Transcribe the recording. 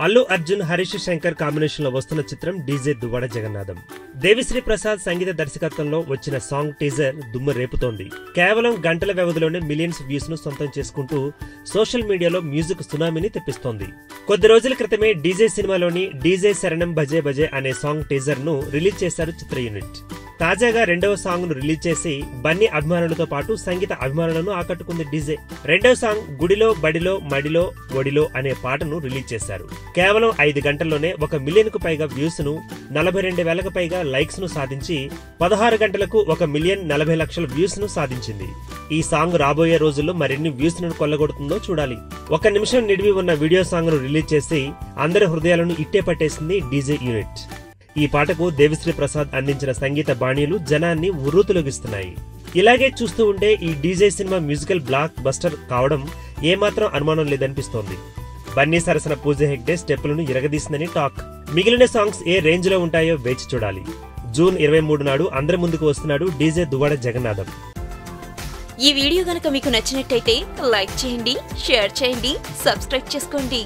Allu Arjun Harish Shankar combination లో వస్తున్న చిత్రం డీజే దువ్వాడ జగన్నాథం. దేవిశ్రీ ప్రసాద్ సంగీత దర్శకత్వంలో వచ్చిన సాంగ్ టీజర్ దుమ్ము రేపుతోంది. కేవలం గంటల వ్యవధిలోనే మిలియన్స్ వ్యూస్ ను సొంతం చేసుకుంటూ సోషల్ మీడియాలో మ్యూజిక్ సునామీని తెప్పిస్తోంది. కొద్ది రోజుల క్రితమే డీజే సినిమాలోని డీజే శరణం భజే భజే అనే సాంగ్ టీజర్ ను రిలీజ్ చేశారు చిత్ర యూనిట్. తాజాగా రెండవ సాంగ్ ను రిలీజ్ చేసి బన్నీ అభిమానులతో పాటు సంగీత అభిమానులను ఆకట్టుకుంది డీజే. రెండవ సాంగ్ గుడిలో బడిలో మడిలో ఒడిలో అనే పాటను రిలీజ్ చేశారు. కేవలం 5 గంటల్లోనే 1 మిలియన్ కు పైగా వ్యూస్ ను, 42,000కు పైగా లైక్స్ ను సాధించి 16 గంటలకు 1,40,00,000 వ్యూస్ ను సాధించింది. ఈ సాంగ్ రాబోయే రోజుల్లో మరిన్ని వ్యూస్ ను కొల్లగొడుతుందో చూడాలి. 1 నిమిషం నిడివి ఉన్న వీడియో సాంగ్ ను రిలీజ్ చేసి అందరి హృదయాలను ఇట్టే పట్టేసింది డీజే యూనిట్. ఈ పాటకు దేవిశ్రీ ప్రసాద్ అందించిన సంగీత బాణీలు జనాన్ని ఉర్రూతలొగిస్తున్నాయి. ఇలాగే చూస్తూ ఉంటే ఈ DJ cinema musical block buster కావడం ఏమాత్రం అనుమానం లేదనిపిస్తోంది. బన్నీ సరసన పూజ హెగ్డే స్టెప్పులను ఇరగదీసిందని టాక్. మిగిలిన సాంగ్స్ ఏ రేంజ్ లో ఉంటాయో వేచి చూడాలి. జూన్ 23 నాడు అందరి ముందుకు వస్తున్నాడు డీజే దువ్వాడ జగన్నాథం. ఈ వీడియో గనుక మీకు నచ్చినట్టయితే లైక్ చేయండి, షేర్ చేయండి, సబ్స్క్రైబ్ చేసుకోండి.